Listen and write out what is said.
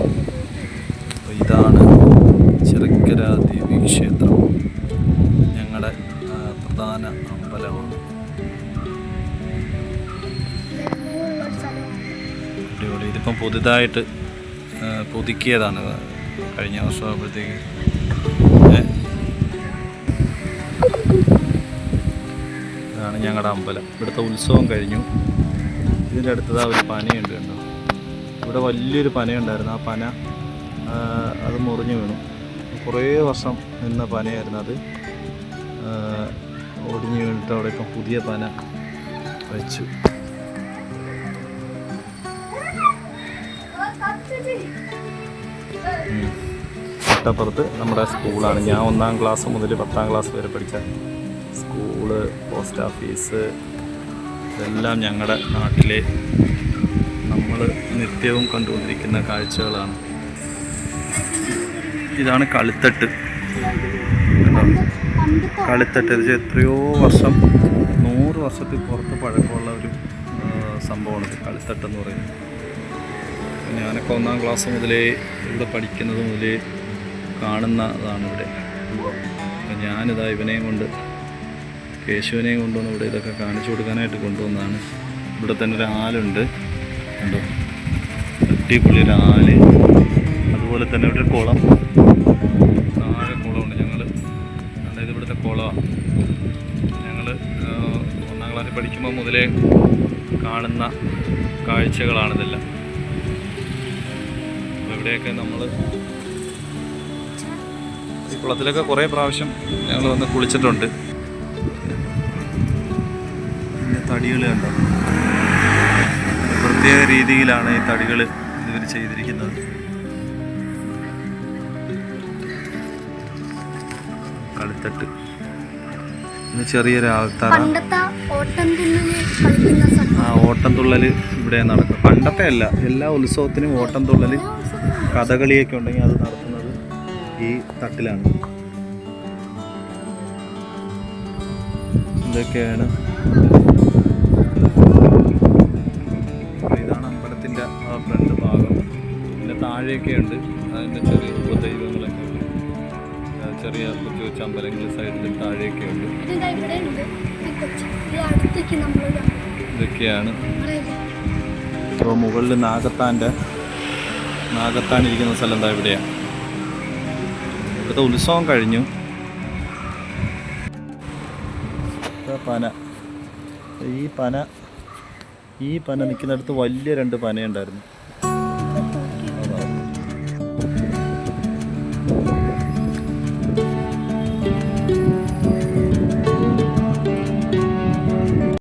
അപ്പോൾ ഇതാണ് ചിറക്കര ദേവി ക്ഷേത്രം, ഞങ്ങളുടെ പ്രധാന അമ്പലമാണ്. അടിപൊളി. ഇതിപ്പം പുതുതായിട്ട് പുതുക്കിയതാണ് കഴിഞ്ഞ വർഷം ആകുമ്പോഴത്തേക്ക്. ഇതാണ് ഞങ്ങളുടെ അമ്പലം. ഇവിടുത്തെ ഉത്സവം കഴിഞ്ഞു. ഇതിൻ്റെ അടുത്തതാ ഒരു പനയുണ്ട് കണ്ടോ. ഇവിടെ വലിയൊരു പനയുണ്ടായിരുന്നു. ആ പന അത് മുറിഞ്ഞു വീണു. കുറേ വർഷം നിന്ന പനയായിരുന്നു അത്. ഒടിഞ്ഞു വീണിട്ട് അവിടെ ഇപ്പം പുതിയ പന വെച്ചു. തൊട്ടപ്പുറത്ത് നമ്മുടെ സ്കൂളാണ്. ഞാൻ 1ാം ക്ലാസ് മുതൽ 10ാം ക്ലാസ് വരെ പഠിച്ച സ്കൂള്, പോസ്റ്റ് ഓഫീസ്, ഇതെല്ലാം ഞങ്ങളുടെ നാട്ടിലെ നമ്മൾ നിത്യവും കണ്ടുകൊണ്ടിരിക്കുന്ന കാഴ്ചകളാണ്. ഇതാണ് കളിത്തട്ട്. കളിത്തട്ട് ഇത് എത്രയോ വർഷം, 100 വർഷത്തിൽ പുറത്ത് പഴക്കമുള്ള ഒരു സംഭവമാണ് കളിത്തട്ടെന്ന് പറയുന്നത്. ഞാനൊക്കെ 1ാം ക്ലാസ് മുതലേ ഇവിടെ പഠിക്കുന്നത് മുതലേ കാണുന്നതാണ് ഇവിടെ. അപ്പം ഞാനിതാ ഇവനെയും കൊണ്ട്, കേശുവിനെയും കൊണ്ടുവന്ന് ഇവിടെ ഇതൊക്കെ കാണിച്ചു കൊടുക്കാനായിട്ട് കൊണ്ടുവന്നതാണ്. ഇവിടെ തന്നെ ഒരു ആലുണ്ട് കണ്ടോ, അടിപൊളി ഒരു ആല്. അതുപോലെ തന്നെ ഇവിടെ ഒരു കുളം, താഴെ കുളമുണ്ട്. ഇത് ഇവിടുത്തെ കുളമാണ്. ഞങ്ങൾ 1ാം ക്ലാസ്സിൽ പഠിക്കുമ്പോൾ മുതലേ കാണുന്ന കാഴ്ചകളാണിതെല്ലാം. അപ്പോൾ ഇവിടെയൊക്കെ നമ്മൾ ഈ കുളത്തിലൊക്കെ കുറേ പ്രാവശ്യം ഞങ്ങൾ വന്ന് കുളിച്ചിട്ടുണ്ട്. പിന്നെ തടികൾ കണ്ടോ, പ്രത്യേക രീതിയിലാണ് ഈ തടികൾ ഇവർ ചെയ്തിരിക്കുന്നത്. കളിത്തട്ട് ചെറിയൊരു ആൾത്തറ. ഓട്ടം തുള്ളൽ ഇവിടെ നടക്കും. പണ്ടത്തെ അല്ല, എല്ലാ ഉത്സവത്തിനും ഓട്ടം തുള്ളൽ, കഥകളിയൊക്കെ ഉണ്ടെങ്കിൽ അത് നടത്തുന്നത് ഈ തട്ടിലാണ്. ഇതൊക്കെയാണ്. ഇതാണ് അമ്പലത്തിൻ്റെ ആ ഫ്രണ്ട് ഭാഗം. പിന്നെ താഴെയൊക്കെ ഉണ്ട് അതിൻ്റെ ചെറിയ ഉപദൈവങ്ങളൊക്കെ ഉണ്ട്. ചെറിയ കൊച്ചു കൊച്ചു അമ്പലങ്ങൾ സൈഡിലും താഴെയൊക്കെ ഉണ്ട്. ഇതൊക്കെയാണ്. ഇപ്പോൾ മുകളിൽ നാഗത്താൻ ഇരിക്കുന്ന സ്ഥലം എന്താ ഇവിടെയാണ്. ഇവിടുത്തെ ഉത്സവം കഴിഞ്ഞു. പന, ഈ പന നിൽക്കുന്നിടത്ത് വലിയ 2 പനയുണ്ടായിരുന്നു.